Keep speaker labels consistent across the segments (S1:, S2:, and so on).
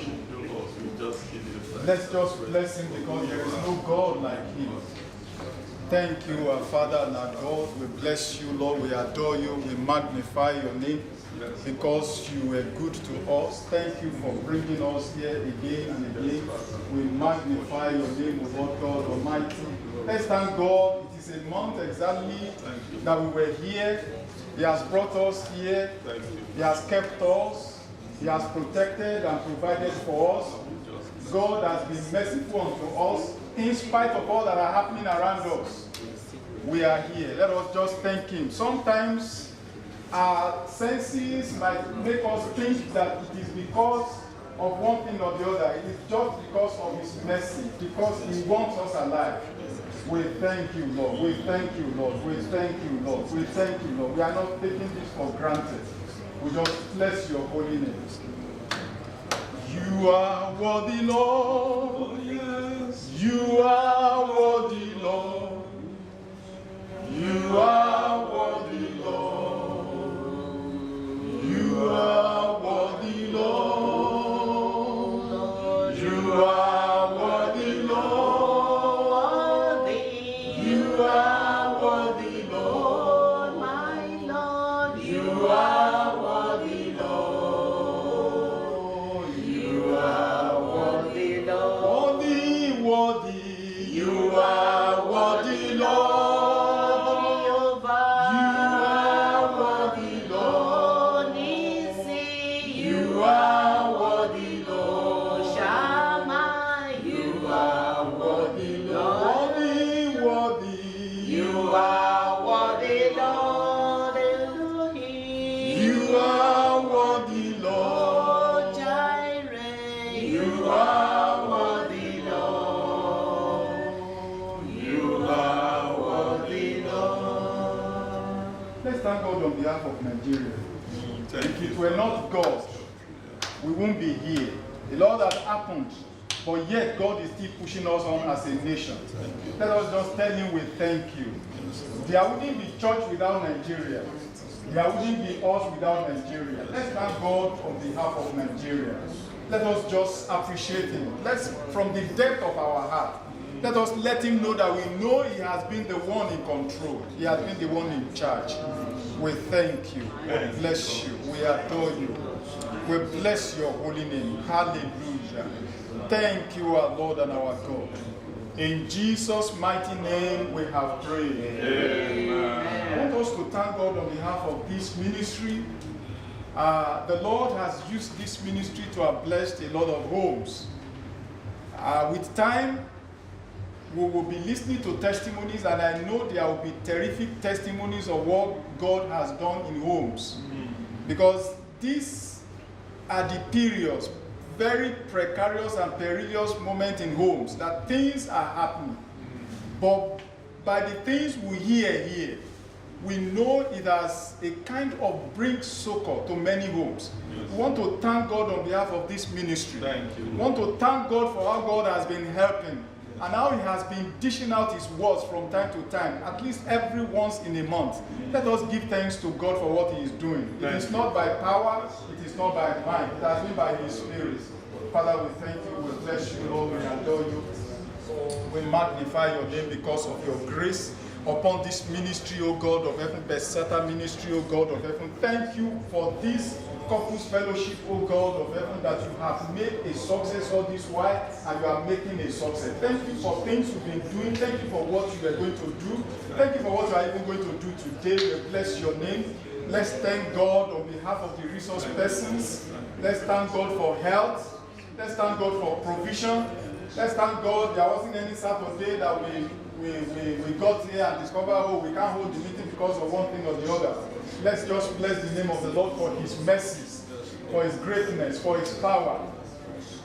S1: worship you, Lord. We just give you thanks.
S2: Let's just bless him because there is no God like him. Thank you, our Father and our God. We bless you, Lord. We adore you. We magnify your name because you were good to us. Thank you for bringing us here again and again. We magnify your name, O Lord God Almighty. Let's thank God. It is a month exactly that we were here. He has brought us here. He has kept us. He has protected and provided for us. God has been merciful unto us in spite of all that are happening around us. We are here. Let us just thank him. Sometimes our senses might make us think that it is because of one thing or the other. It is just because of his mercy, because he wants us alive. We thank you, Lord. We thank you, Lord. We thank you, Lord. We thank you, Lord. We are not taking this for granted. We just bless your holy name. You are worthy, Lord.
S1: Oh, yes.
S2: You are worthy, Lord. You are worthy, Lord. You are worthy, Lord. You are worthy, Lord. You are worthy, Lord.
S3: My Lord,
S2: You are worthy, Lord. You are worthy,
S3: Lord.
S2: worthy, worthy. You are worthy, Lord. On behalf of Nigeria. If it were not God, we won't be here. A lot has happened, but yet God is still pushing us on as a nation. Let us just tell him we thank you. There wouldn't be church without Nigeria. There wouldn't be us without Nigeria. Let's thank God on behalf of Nigeria. Let us just appreciate him. Let's, from the depth of our heart, let us let him know that we know he has been the one in control. He has been the one in charge. We thank you. We bless you. We adore you. We bless your holy name. Hallelujah. Thank you, our Lord and our God. In Jesus' mighty name we have prayed.
S1: Amen.
S2: I want us to thank God on behalf of this ministry. The Lord has used this ministry to have blessed a lot of homes. With time, we will be listening to testimonies, and I know there will be terrific testimonies of what God has done in homes. Because these are the periods, very precarious and perilous moments in homes, that things are happening. But by the things we hear here, we know it has a kind of bring succor to many homes. Yes. We want to thank God on behalf of this ministry.
S1: Thank you.
S2: We want to thank God for how God has been helping. And how he has been dishing out his words from time to time, at least every once in a month. Let us give thanks to God for what he is doing. It is not by power, it is not by might, it has been by his Spirit. Father, we thank you, we bless you, Lord, we adore you. We magnify your name because of your grace upon this ministry, O God of heaven, Beth-Zatha Ministry, O God of heaven. Thank you for this couples fellowship, O God of heaven, that you have made a success all this while, and you are making a success. Thank you for things you've been doing. Thank you for what you are going to do. Thank you for what you are even going to do today. We bless your name. Let's thank God on behalf of the resource persons. Let's thank God for health. Let's thank God for provision. Let's thank God there wasn't any Saturday that we got here and discovered, oh, we can't hold the meeting because of one thing or the other. Let's just bless the name of the Lord for his mercies, for his greatness, for his power.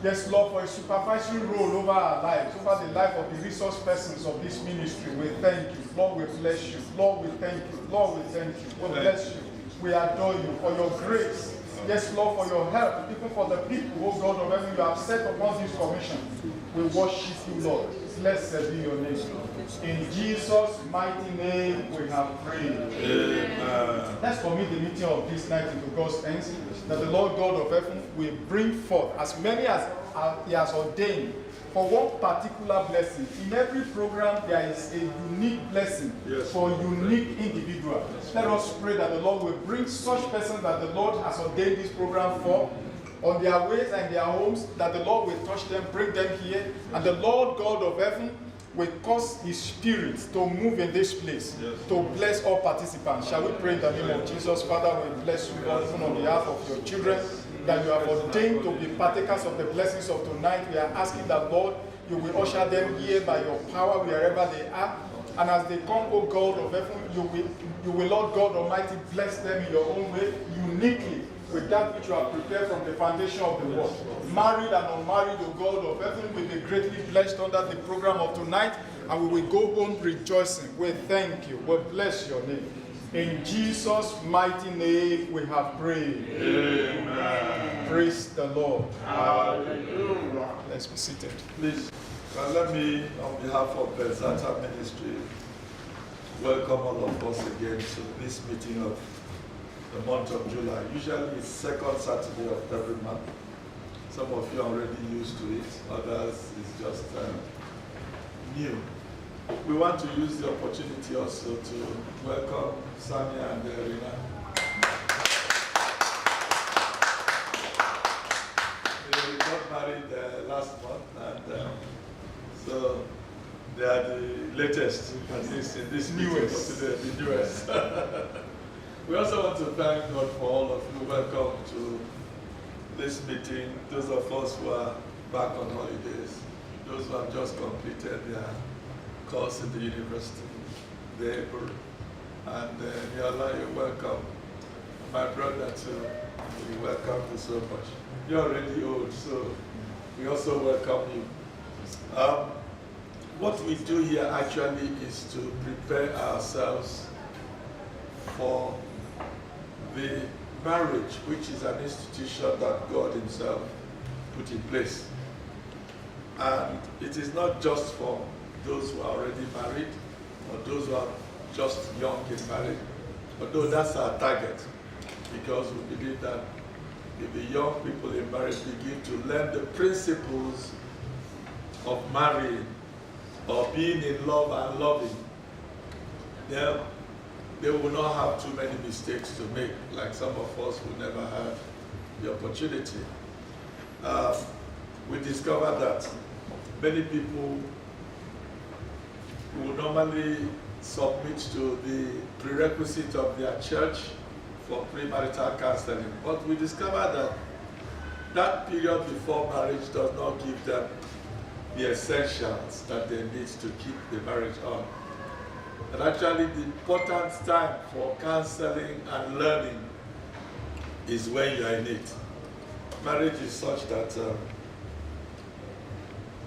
S2: Yes, Lord, for his supervisory role over our lives, over the life of the resource persons of this ministry. We thank you. Lord, we bless you. Lord, we thank you. Lord, we thank you. We bless you. We adore you for your grace. Yes, Lord, for your help, even for the people, oh God of heaven, you have set upon this commission. We worship you, Lord. Blessed be your name. In Jesus' mighty name we have prayed.
S1: Amen.
S2: Let's commit the meeting of this night into God's hands, that the Lord God of heaven will bring forth as many as He has ordained for one particular blessing. In every program there is a unique blessing for a unique individual. Let us pray that the Lord will bring such persons that the Lord has ordained this program for on their ways and their homes, that the Lord will touch them, bring them here, and the Lord God of heaven will cause His Spirit to move in this place, to bless all participants. Shall we pray in the name of Jesus? Father, we bless you, Lord, even on behalf of your children, that you have ordained to be partakers of the blessings of tonight. We are asking that, Lord, you will usher them here by your power wherever they are. And as they come, O God of heaven, you will, Lord God Almighty, bless them in your own way, uniquely, with that which you have prepared from the foundation of the world. Married and unmarried, O God of heaven, will be greatly blessed under the program of tonight, and we will go home rejoicing. We thank you. We bless your name. In Jesus' mighty name we have prayed.
S1: Amen.
S2: Praise the Lord.
S1: Hallelujah.
S2: Let's be seated.
S1: Please, let me, on behalf of Beth-Zatha Ministry, welcome all of us again to this meeting of the month of July. Usually it's second Saturday of every month. Some of you are already used to it, others is just new. We want to use the opportunity also to welcome Samia and Rina. They got married last month, and so they are the latest, at least in this newest, the newest. We also want to thank God for all of you. Welcome to this meeting. Those of us who are back on holidays, those who have just completed their course in the university, the April, and Yola, you're welcome. My brother too, we welcome you so much. You're already old, so we also welcome you. What we do here actually is to prepare ourselves for the marriage, which is an institution that God Himself put in place. And it is not just for those who are already married or those who are just young in marriage, although that's our target, because we believe that if the young people in marriage begin to learn the principles of marrying or being in love and loving, then they will not have too many mistakes to make, like some of us who never had the opportunity. We discovered that many people who normally submit to the prerequisite of their church for premarital counseling, but we discovered that that period before marriage does not give them the essentials that they need to keep the marriage on. And actually the important time for counseling and learning is when you are in it. Marriage is such that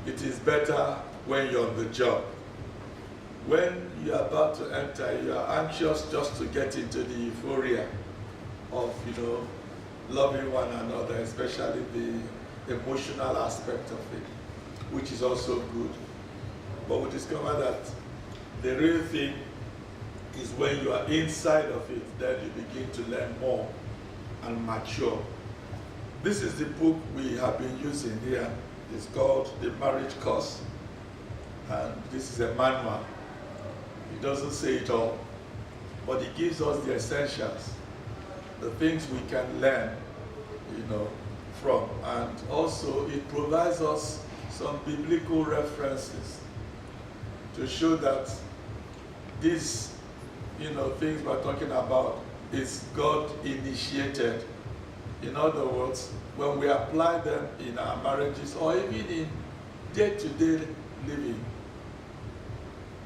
S1: it is better when you're on the job. When you are about to enter, you are anxious just to get into the euphoria of, loving one another, especially the emotional aspect of it, which is also good. But we discover that the real thing is when you are inside of it, then you begin to learn more and mature. This is the book we have been using here. It's called The Marriage Course. And this is a manual. It doesn't say it all, but it gives us the essentials, the things we can learn, from. And also it provides us some biblical references to show that these, things we're talking about is God initiated. In other words, when we apply them in our marriages or even in day-to-day living,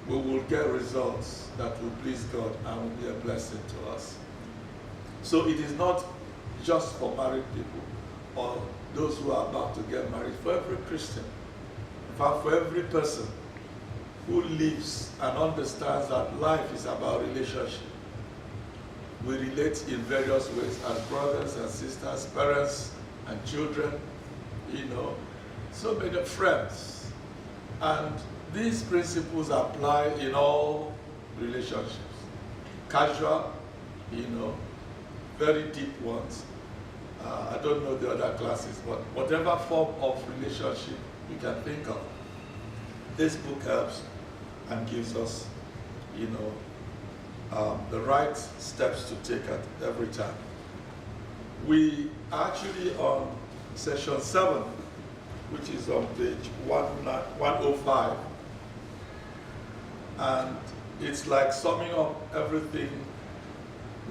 S1: we will get results that will please God and will be a blessing to us. So it is not just for married people or those who are about to get married, for every Christian, in fact, for every person who lives and understands that life is about relationship. We relate in various ways as brothers and sisters, parents and children, so many friends. And these principles apply in all relationships. Casual, very deep ones. I don't know the other classes, but whatever form of relationship you can think of, this book helps and gives us, the right steps to take at every time. We are actually on session 7, which is on page 105. And it's like summing up everything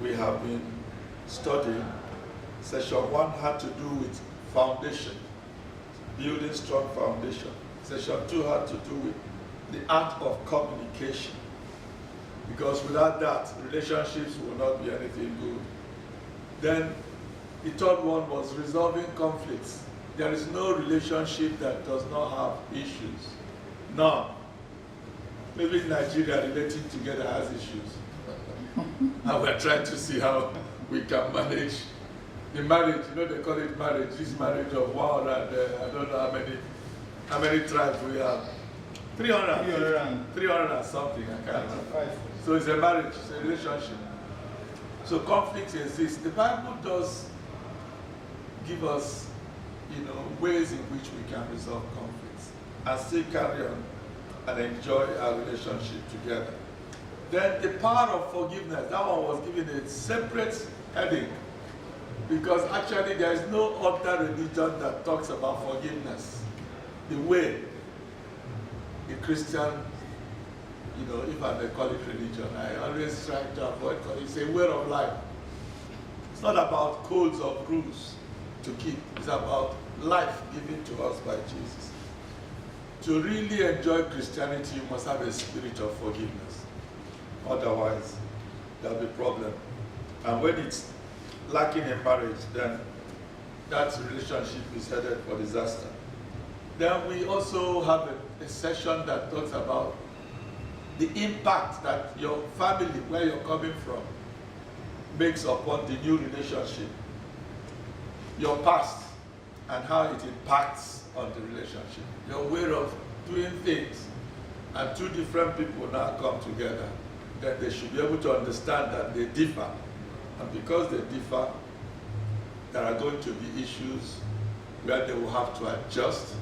S1: we have been studying. Session 1 had to do with foundation, building strong foundation. Session 2 had to do with the art of communication. Because without that, relationships will not be anything good. Then the third one was resolving conflicts. There is no relationship that does not have issues. None. Maybe Nigeria relating together has issues. And we're trying to see how we can manage the marriage. They call it marriage. This marriage of 100, I don't know how many tribes we have. 300 and something, I can't remember. So it's a marriage, it's a relationship. So conflicts exist. The Bible does give us, ways in which we can resolve conflicts and still carry on and enjoy our relationship together. Then the power of forgiveness, that one was given a separate heading because actually there is no other religion that talks about forgiveness the way a Christian, if I may call it religion, I always try to avoid calling it. It's a way of life. It's not about codes of rules to keep. It's about life given to us by Jesus. To really enjoy Christianity, you must have a spirit of forgiveness. Otherwise, there'll be a problem. And when it's lacking in marriage, then that relationship is headed for disaster. Then we also have a session that talks about the impact that your family, where you're coming from, makes upon the new relationship. Your past and how it impacts on the relationship. Your way of doing things. And two different people now come together. Then they should be able to understand that they differ. And because they differ, there are going to be issues where they will have to adjust.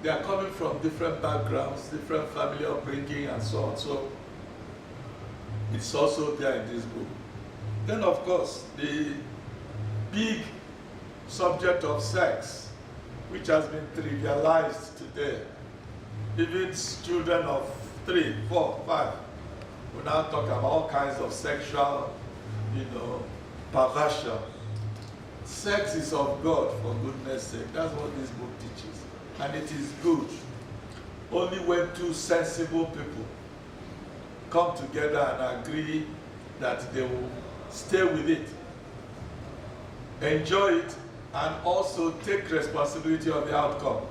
S1: They are coming from different backgrounds, different family upbringing, and so on. So it's also there in this book. Then, of course, the big subject of sex, which has been trivialized today. Even children of 3, 4, 5 will now talk about all kinds of sexual, perversion. Sex is of God, for goodness sake. That's what this book teaches. And it is good. Only when two sensible people come together and agree that they will stay with it, enjoy it, and also take responsibility of the outcome.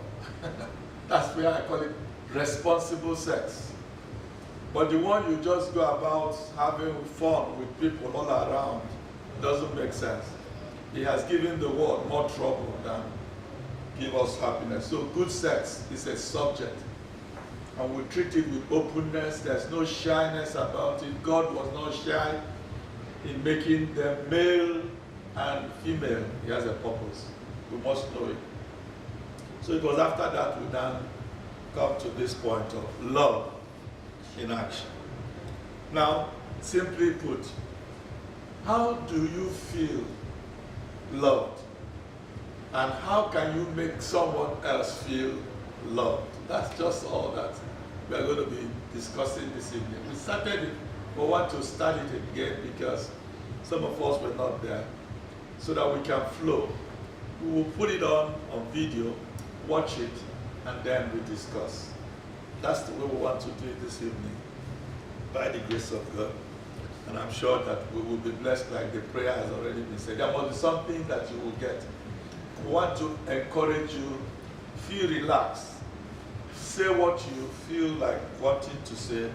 S1: That's where I call it responsible sex. But the one you just go about having fun with people all around doesn't make sense. He has given the world more trouble than give us happiness. So good sex is a subject. And we treat it with openness. There's no shyness about it. God was not shy in making them male and female. He has a purpose. We must know it. So it was after that we then come to this point of love in action. Now, simply put, how do you feel loved? And how can you make someone else feel loved? That's just all that we are going to be discussing this evening. We started it, but want to start it again because some of us were not there, so that we can flow. We will put it on video, watch it, and then we discuss. That's the way we want to do it this evening, by the grace of God. And I'm sure that we will be blessed like the prayer has already been said. There must be something that you will get. We want to encourage you, feel relaxed. Say what you feel like wanting to say,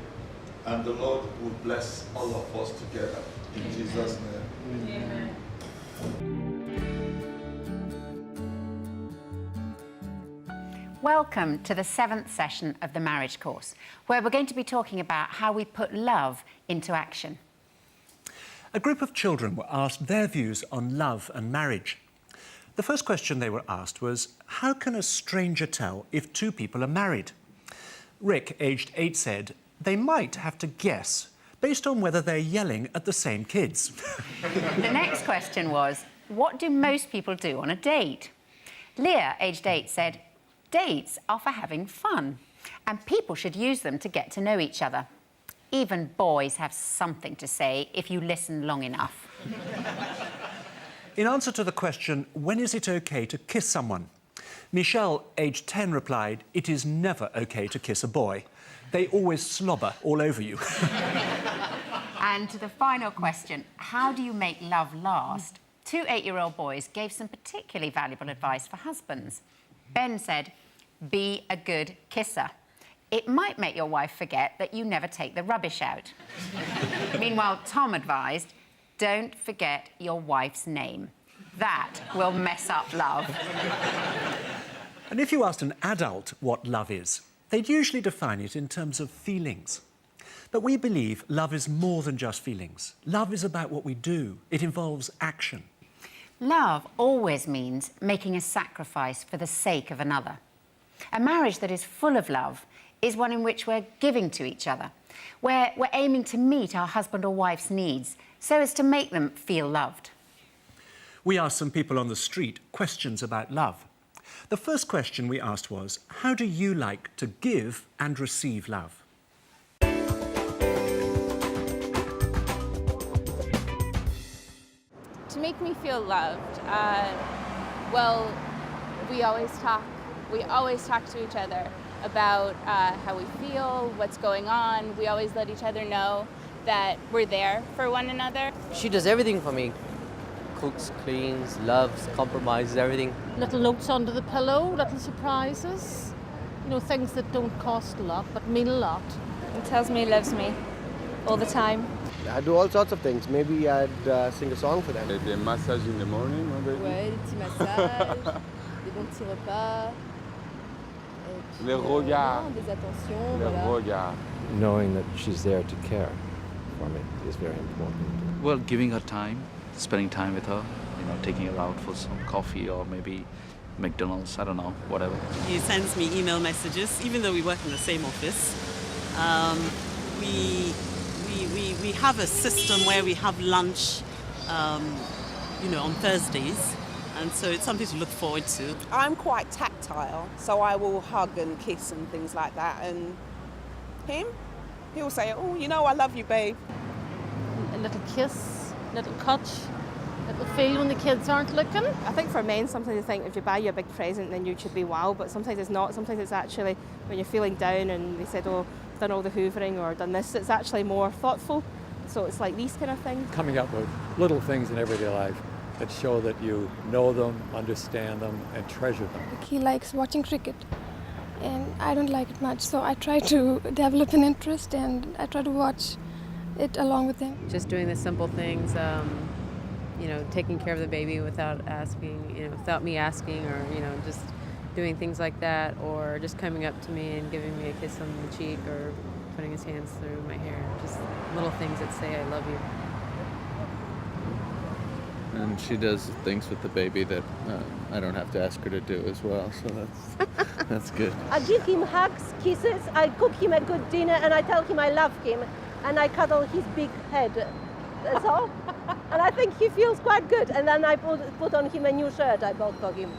S1: and the Lord will bless all of us together. In Jesus' name.
S4: Amen. Welcome to the 7th session of the marriage course, where we're going to be talking about how we put love into action.
S5: A group of children were asked their views on love and marriage. The first question they were asked was, how can a stranger tell if two people are married? Rick, aged 8, said, they might have to guess, based on whether they're yelling at the same kids.
S4: The next question was, what do most people do on a date? Leah, aged 8, said, dates are for having fun, and people should use them to get to know each other. Even boys have something to say if you listen long enough.
S5: In answer to the question, when is it OK to kiss someone? Michelle, aged 10, replied, it is never OK to kiss a boy. They always slobber all over you.
S4: And to the final question, how do you make love last? 2 8-year-old boys gave some particularly valuable advice for husbands. Ben said, be a good kisser. It might make your wife forget that you never take the rubbish out. Meanwhile, Tom advised, don't forget your wife's name. That will mess up love.
S5: And if you asked an adult what love is, they'd usually define it in terms of feelings. But we believe love is more than just feelings. Love is about what we do. It involves action.
S4: Love always means making a sacrifice for the sake of another. A marriage that is full of love is one in which we're giving to each other, where we're aiming to meet our husband or wife's needs so as to make them feel loved.
S5: We asked some people on the street questions about love. The first question we asked was, how do you like to give and receive love?
S6: To make me feel loved, well, we always talk to each other about how we feel, what's going on. We always let each other know that we're there for one another.
S7: She does everything for me. Cooks, cleans, loves, compromises, everything.
S8: Little notes under the pillow, little surprises. You know, things that don't cost a lot but mean a lot.
S6: He tells me he loves me all the time.
S9: I do all sorts of things. Maybe I'd sing a song for them.
S10: Des massages in the morning, maybe?
S11: Ouais, des petits massages, des bons petits repas.
S10: Les regards.
S11: Des attentions,
S10: Les
S11: voilà.
S10: regards.
S12: Knowing that she's there to care for me is very important.
S13: Well, giving her time, spending time with her, you know, taking her out for some coffee or maybe McDonald's, I don't know, whatever.
S14: He sends me email messages, even though we work in the same office. We have a system where we have lunch, you know, on Thursdays, and so it's something to look forward to.
S15: I'm quite tactile, so I will hug and kiss and things like that, and he'll say, oh, you know, I love you, babe.
S8: A little kiss, little touch, little feel when the kids aren't looking.
S16: I think for men, sometimes they think if you buy you a big present, then you should be wow, but sometimes it's not. Sometimes it's actually when you're feeling down and they said, oh, I've done all the hoovering or done this, it's actually more thoughtful. So it's like these kind of things.
S12: Coming up with little things in everyday life that show that you know them, understand them, and treasure them.
S17: He likes watching cricket, and I don't like it much, so I try to develop an interest and I try to watch it along with him.
S11: Just doing the simple things, you know, taking care of the baby without asking, you know, without me asking, or, you know, just doing things like that, or just coming up to me and giving me a kiss on the cheek, or putting his hands through my hair. Just little things that say, I love you.
S18: And she does things with the baby that I don't have to ask her to do as well, so that's good.
S19: I give him hugs, kisses, I cook him a good dinner, and I tell him I love him, and I cuddle his big head. That's all. And I think he feels quite good. And then I put on him a new shirt I bought for him.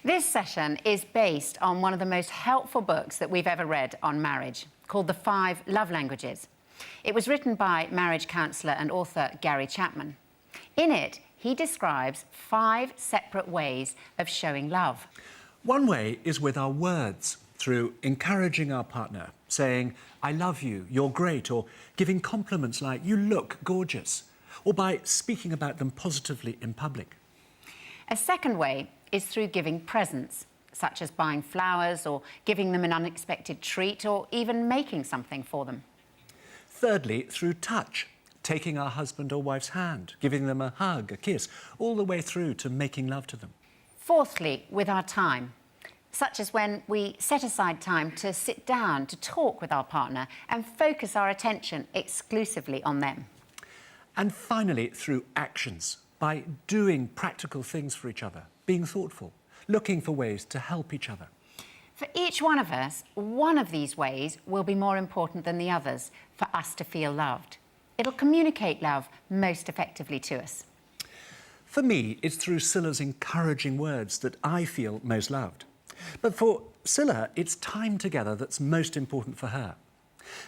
S4: This session is based on one of the most helpful books that we've ever read on marriage, called The 5 Love Languages. It was written by marriage counsellor and author Gary Chapman. In it, he describes 5 separate ways of showing love.
S5: One way is with our words, through encouraging our partner, saying, I love you, you're great, or giving compliments like, you look gorgeous, or by speaking about them positively in public.
S4: A second way is through giving presents, such as buying flowers or giving them an unexpected treat or even making something for them.
S5: Thirdly, through touch, taking our husband or wife's hand, giving them a hug, a kiss, all the way through to making love to them.
S4: Fourthly, with our time. such as when we set aside time to sit down to talk with our partner and focus our attention exclusively on them.
S5: And finally, through actions, by doing practical things for each other, being thoughtful, looking for ways to help each other.
S4: For each one of us, one of these ways will be more important than the others for us to feel loved. It'll communicate love most effectively to us.
S5: For me, it's through Scylla's encouraging words that I feel most loved. But for Scylla, it's time together that's most important for her.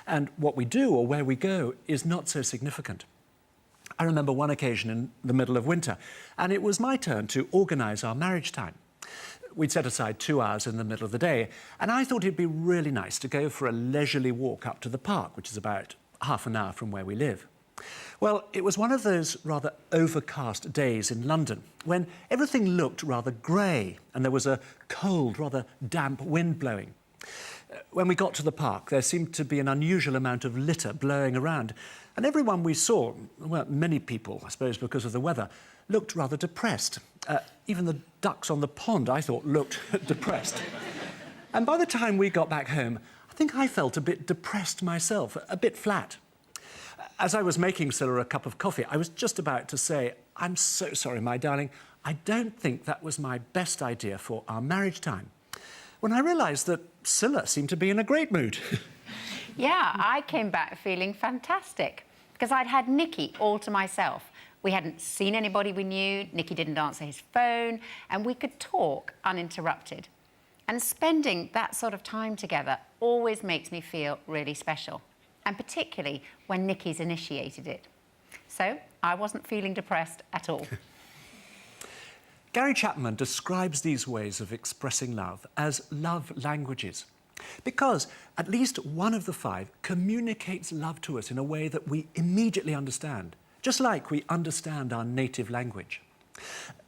S5: And what we do or where we go is not so significant. I remember one occasion in the middle of winter, and it was my turn to organise our marriage time. We'd set aside 2 hours in the middle of the day, and I thought it'd be really nice to go for a leisurely walk up to the park, which is about half an hour from where we live. Well, it was one of those rather overcast days in London when everything looked rather grey and there was a cold, rather damp wind blowing. When we got to the park, there seemed to be an unusual amount of litter blowing around, and everyone we saw, well, many people, I suppose because of the weather, looked rather depressed. Even the ducks on the pond, I thought, looked depressed. And by the time we got back home, I think I felt a bit depressed myself, a bit flat. As I was making Scylla a cup of coffee, I was just about to say, "I'm so sorry, my darling, I don't think that was my best idea for our marriage time," when I realised that Scylla seemed to be in a great mood.
S4: Yeah, I came back feeling fantastic because I'd had Nicky all to myself. We hadn't seen anybody we knew, Nicky didn't answer his phone, and we could talk uninterrupted. And spending that sort of time together always makes me feel really special, and particularly when Nicky's initiated it. So I wasn't feeling depressed at all.
S5: Gary Chapman describes these ways of expressing love as love languages, because at least one of the 5 communicates love to us in a way that we immediately understand, just like we understand our native language.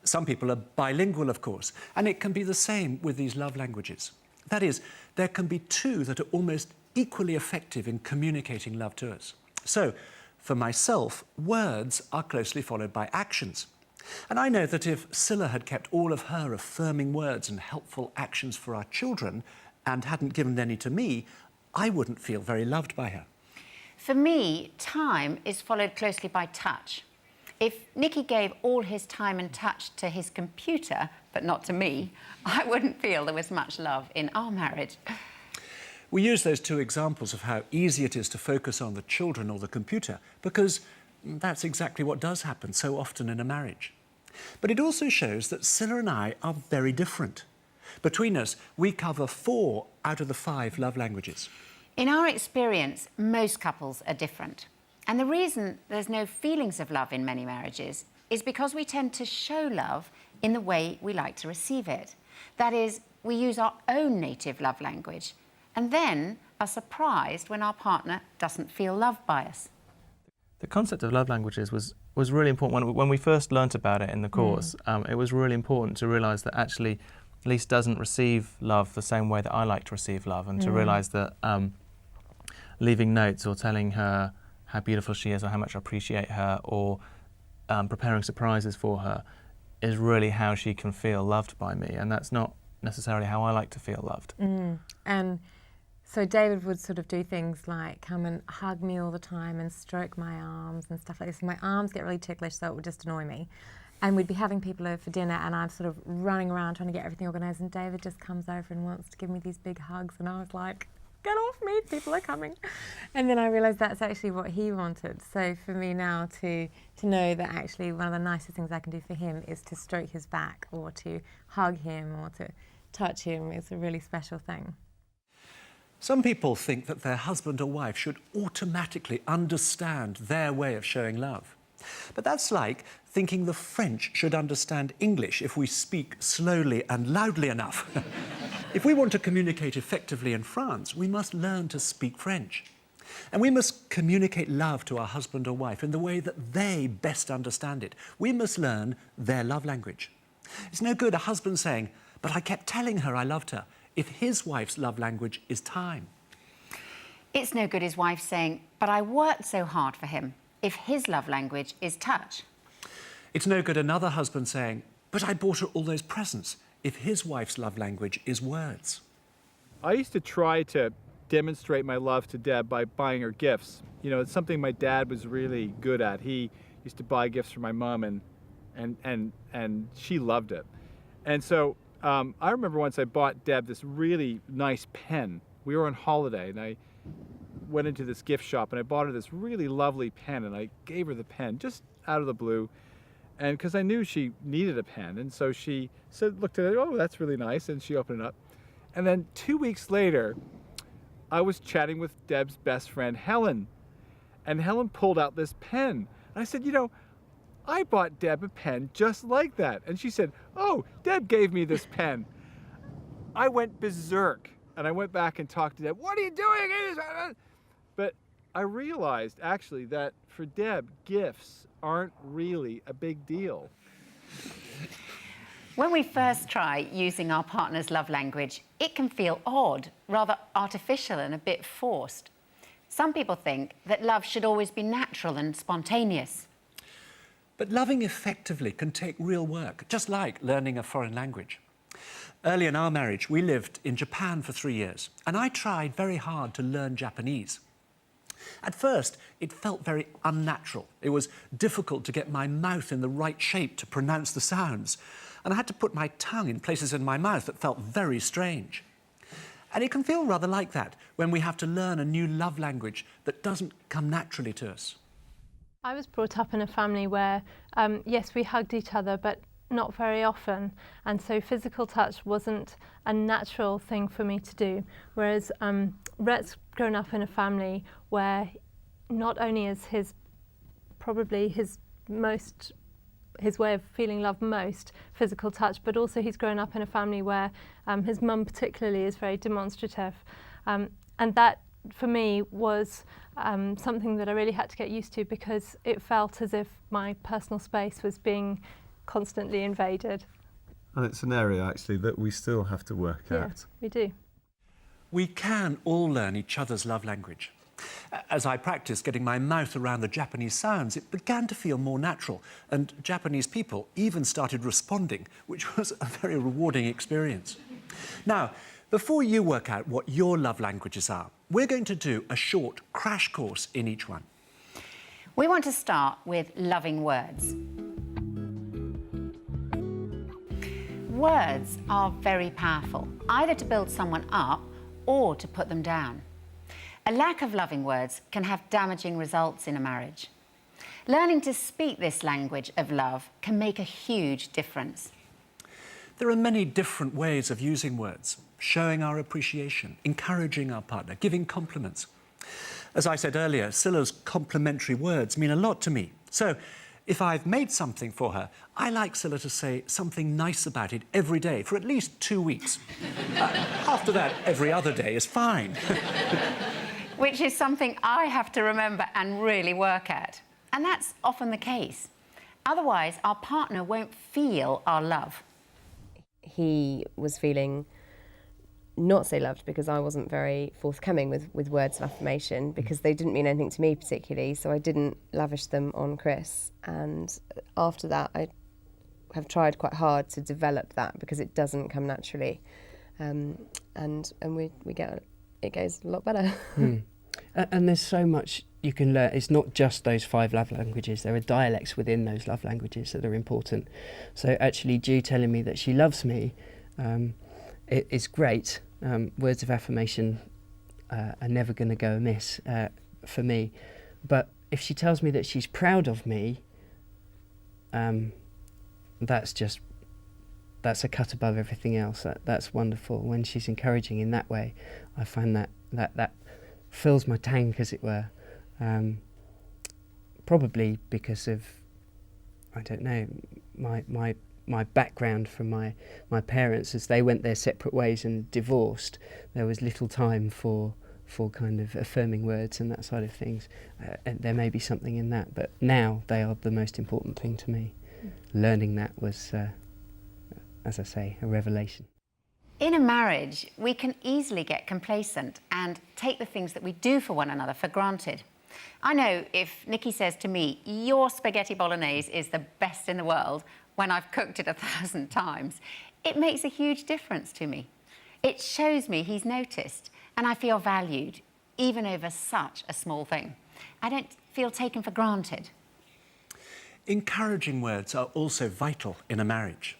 S5: Some people are bilingual, of course, and it can be the same with these love languages. That is, there can be 2 that are almost equally effective in communicating love to us. So, for myself, words are closely followed by actions. And I know that if Scylla had kept all of her affirming words and helpful actions for our children and hadn't given any to me, I wouldn't feel very loved by her.
S4: For me, time is followed closely by touch. If Nicky gave all his time and touch to his computer, but not to me, I wouldn't feel there was much love in our marriage.
S5: We use those 2 examples of how easy it is to focus on the children or the computer because that's exactly what does happen so often in a marriage. But it also shows that Scylla and I are very different. Between us, we cover 4 out of the 5 love languages.
S4: In our experience, most couples are different. And the reason there's no feelings of love in many marriages is because we tend to show love in the way we like to receive it. That is, we use our own native love language and then are surprised when our partner doesn't feel loved by us.
S20: The concept of love languages was really important. When we first learnt about it in the course, it was really important to realise that actually Lise doesn't receive love the same way that I like to receive love, and to realise that leaving notes or telling her how beautiful she is or how much I appreciate her or preparing surprises for her is really how she can feel loved by me, and that's not necessarily how I like to feel loved.
S11: And so David would sort of do things like come and hug me all the time and stroke my arms and stuff like this. My arms get really ticklish, so it would just annoy me. And we'd be having people over for dinner and I'm sort of running around trying to get everything organised, and David just comes over and wants to give me these big hugs, and I was like, get off me, people are coming. And then I realised that's actually what he wanted. So for me now to know that actually one of the nicest things I can do for him is to stroke his back or to hug him or to touch him is a really special thing.
S5: Some people think that their husband or wife should automatically understand their way of showing love. But that's like thinking the French should understand English if we speak slowly and loudly enough. If we want to communicate effectively in France, we must learn to speak French. And we must communicate love to our husband or wife in the way that they best understand it. We must learn their love language. It's no good a husband saying, "But I kept telling her I loved her," if his wife's love language is time.
S4: It's no good his wife saying, "But I worked so hard for him," if his love language is touch.
S5: It's no good another husband saying, "But I bought her all those presents," if his wife's love language is words.
S2: I used to try to demonstrate my love to Deb by buying her gifts. You know, it's something my dad was really good at. He used to buy gifts for my mom, and she loved it. And so I remember once I bought Deb this really nice pen. We were on holiday, and I went into this gift shop, and I bought her this really lovely pen, and I gave her the pen just out of the blue, and because I knew she needed a pen. And so she said, looked at it, oh, that's really nice, and she opened it up. And then 2 weeks later, I was chatting with Deb's best friend, Helen, and Helen pulled out this pen. And I said, you know, I bought Deb a pen just like that. And she said, oh, Deb gave me this pen. I went berserk, and I went back and talked to Deb. What are you doing? But I realized, actually, that for Deb, gifts aren't really a big deal.
S4: When we first try using our partner's love language, it can feel odd, rather artificial and a bit forced. Some people think that love should always be natural and spontaneous.
S5: But loving effectively can take real work, just like learning a foreign language. Early in our marriage, we lived in Japan for 3 years, and I tried very hard to learn Japanese. At first, it felt very unnatural. It was difficult to get my mouth in the right shape to pronounce the sounds, and I had to put my tongue in places in my mouth that felt very strange. And it can feel rather like that when we have to learn a new love language that doesn't come naturally to us.
S17: I was brought up in a family where, yes, we hugged each other, but not very often. And so physical touch wasn't a natural thing for me to do. Whereas Rhett's grown up in a family where not only is his way of feeling love most physical touch, but also he's grown up in a family where his mum particularly is very demonstrative. And that, for me, was something that I really had to get used to, because it felt as if my personal space was being constantly invaded.
S21: And it's an area, actually, that we still have to work out.
S17: We do.
S5: We can all learn each other's love language. As I practiced getting my mouth around the Japanese sounds, it began to feel more natural, and Japanese people even started responding, which was a very rewarding experience. Now, before you work out what your love languages are, we're going to do a short crash course in each one.
S4: We want to start with loving words. Words are very powerful, either to build someone up or to put them down. A lack of loving words can have damaging results in a marriage. Learning to speak this language of love can make a huge difference.
S5: There are many different ways of using words, showing our appreciation, encouraging our partner, giving compliments. As I said earlier, Scylla's complimentary words mean a lot to me. So, if I've made something for her, I like Scylla to say something nice about it every day for at least 2 weeks. After that, every other day is fine.
S4: Which is something I have to remember and really work at. And that's often the case. Otherwise, our partner won't feel our love.
S11: He was feeling not so loved because I wasn't very forthcoming with words of affirmation, because they didn't mean anything to me particularly, so I didn't lavish them on Chris. And after that, I have tried quite hard to develop that, because it doesn't come naturally, and we get it goes a lot better.
S3: And there's so much you can learn. It's not just those 5 love languages. There are dialects within those love languages that are important. So actually, Ju telling me that she loves me, it is great. Words of affirmation are never going to go amiss for me. But if she tells me that she's proud of me, that's a cut above everything else. That's wonderful. When she's encouraging in that way, I find that fills my tank, as it were. Probably because of, I don't know, my background from my parents, as they went their separate ways and divorced. There was little time for kind of affirming words and that side of things. And there may be something in that, but now they are the most important thing to me. Learning that was, as I say, a revelation.
S4: In a marriage, we can easily get complacent and take the things that we do for one another for granted. I know if Nikki says to me, "Your spaghetti bolognese is the best in the world," when I've cooked it 1,000 times, it makes a huge difference to me. It shows me he's noticed and I feel valued, even over such a small thing. I don't feel taken for granted.
S5: Encouraging words are also vital in a marriage.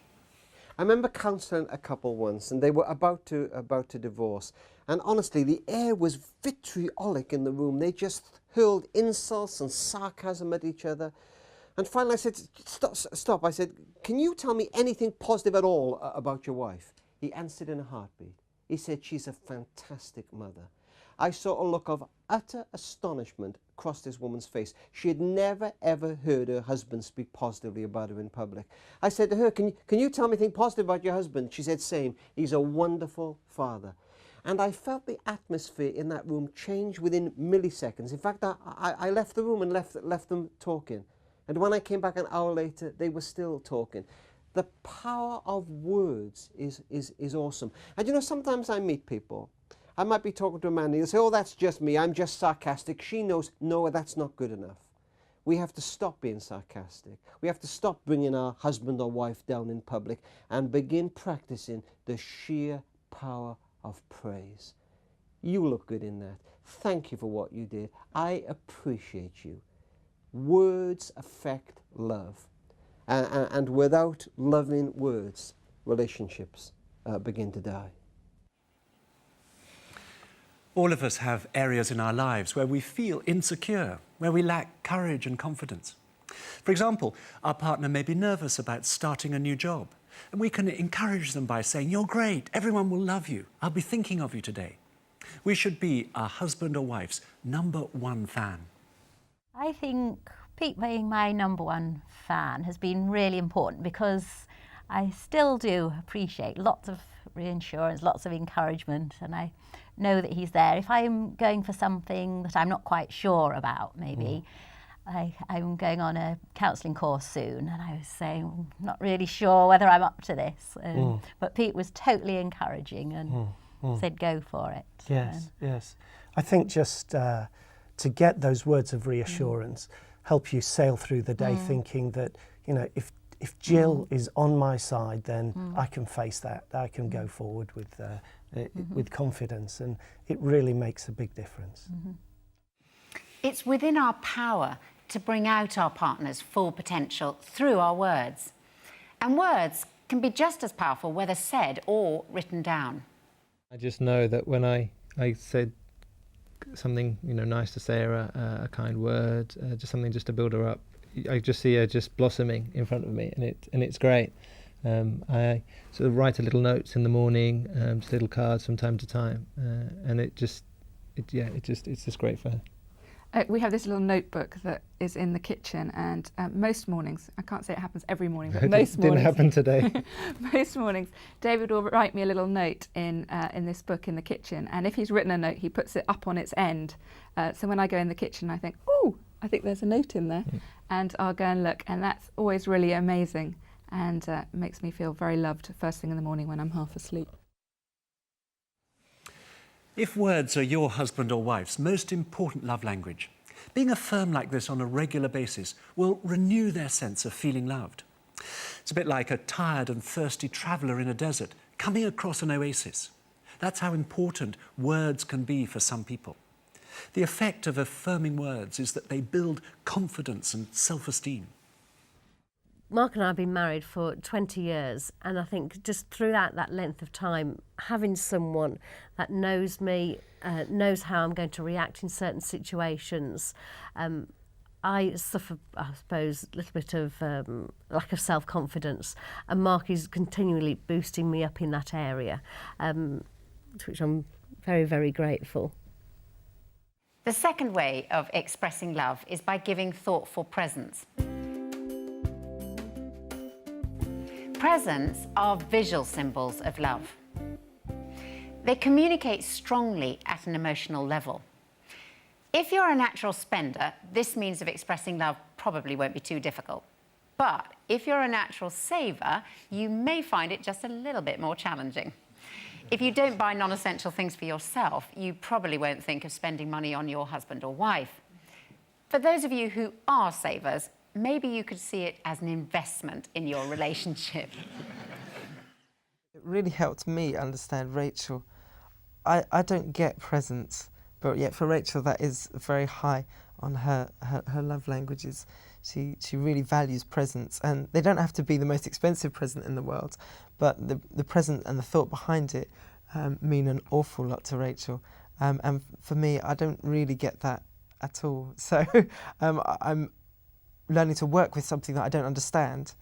S9: I remember counselling a couple once, and they were about to divorce. And honestly, the air was vitriolic in the room. They just hurled insults and sarcasm at each other. And finally I said, stop. I said, can you tell me anything positive at all about your wife? He answered in a heartbeat. He said, she's a fantastic mother. I saw a look of utter astonishment cross this woman's face. She had never, ever heard her husband speak positively about her in public. I said to her, can you tell me anything positive about your husband? She said, same. He's a wonderful father. And I felt the atmosphere in that room change within milliseconds. In fact, I left the room and left them talking. And when I came back an hour later, they were still talking. The power of words is awesome. And you know, sometimes I meet people. I might be talking to a man and he'll say, oh, that's just me, I'm just sarcastic. She knows, no, that's not good enough. We have to stop being sarcastic. We have to stop bringing our husband or wife down in public and begin practicing the sheer power of praise. You look good in that. Thank you for what you did. I appreciate you. Words affect love. And without loving words, relationships begin to die.
S5: All of us have areas in our lives where we feel insecure, where we lack courage and confidence. For example, our partner may be nervous about starting a new job, and we can encourage them by saying, you're great, everyone will love you, I'll be thinking of you today. We should be our husband or wife's #1 fan.
S1: I think Pete being my #1 fan has been really important because I still do appreciate lots of reassurance, lots of encouragement, and I know that he's there. If I'm going for something that I'm not quite sure about, maybe, I'm going on a counselling course soon, and I was saying, I'm not really sure whether I'm up to this. But Pete was totally encouraging and said, go for it.
S22: Yes, yes. I think just to get those words of reassurance help you sail through the day thinking that, you know, if Jill is on my side, then I can face that. I can go forward with confidence, and it really makes a big difference.
S4: It's within our power to bring out our partner's full potential through our words. And words can be just as powerful whether said or written down.
S20: I just know that when I said something, you know, nice to say, or a kind word, just something just to build her up, I just see her just blossoming in front of me, and it's great. I sort of write a little notes in the morning, just little cards from time to time, and it's just great for her.
S23: We have this little notebook that is in the kitchen, and most mornings, I can't say it happens every morning, but most mornings...
S20: Didn't happen today.
S23: Most mornings, David will write me a little note in this book in the kitchen, and if he's written a note, he puts it up on its end. So when I go in the kitchen, I think, oh, I think there's a note in there, and I'll go and look, and that's always really amazing, and makes me feel very loved first thing in the morning when I'm half asleep.
S5: If words are your husband or wife's most important love language, being affirmed like this on a regular basis will renew their sense of feeling loved. It's a bit like a tired and thirsty traveller in a desert coming across an oasis. That's how important words can be for some people. The effect of affirming words is that they build confidence and self-esteem.
S24: Mark and I have been married for 20 years, and I think just throughout that length of time, having someone that knows me, knows how I'm going to react in certain situations, I suffer, I suppose, a little bit of lack of self-confidence, and Mark is continually boosting me up in that area, to which I'm very, very grateful.
S4: The second way of expressing love is by giving thoughtful presents. Presents are visual symbols of love. They communicate strongly at an emotional level. If you're a natural spender, this means of expressing love probably won't be too difficult. But if you're a natural saver, you may find it just a little bit more challenging. If you don't buy non-essential things for yourself, you probably won't think of spending money on your husband or wife. For those of you who are savers, maybe you could see it as an investment in your relationship.
S6: really helped me understand Rachel. I don't get presents, but yet for Rachel that is very high on her love languages. She really values presents, and they don't have to be the most expensive present in the world, but the present and the thought behind it mean an awful lot to Rachel. And for me, I don't really get that at all. So I'm learning to work with something that I don't understand,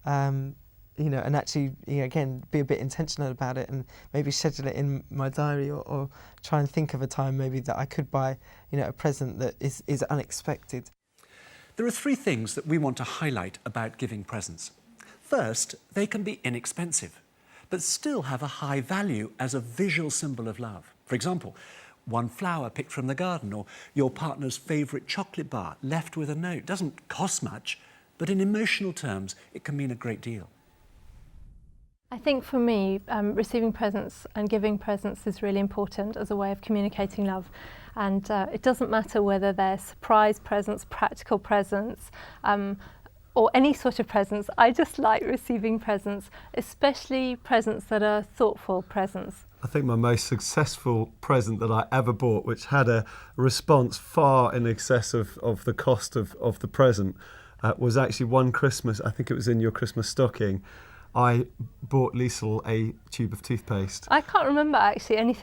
S6: you know, and actually, you know, again, be a bit intentional about it and maybe schedule it in my diary, or try and think of a time maybe that I could buy, you know, a present that is unexpected.
S5: There are three things that we want to highlight about giving presents. First, they can be inexpensive, but still have a high value as a visual symbol of love. For example, one flower picked from the garden, or your partner's favourite chocolate bar left with a note. Doesn't cost much, but in emotional terms, it can mean a great deal.
S17: I think for me, receiving presents and giving presents is really important as a way of communicating love. And it doesn't matter whether they're surprise presents, practical presents, or any sort of presents. I just like receiving presents, especially presents that are thoughtful presents.
S21: I think my most successful present that I ever bought, which had a response far in excess of the cost of the present, was actually one Christmas. I think it was in your Christmas stocking. I bought Liesl a tube of toothpaste.
S17: I can't remember actually anything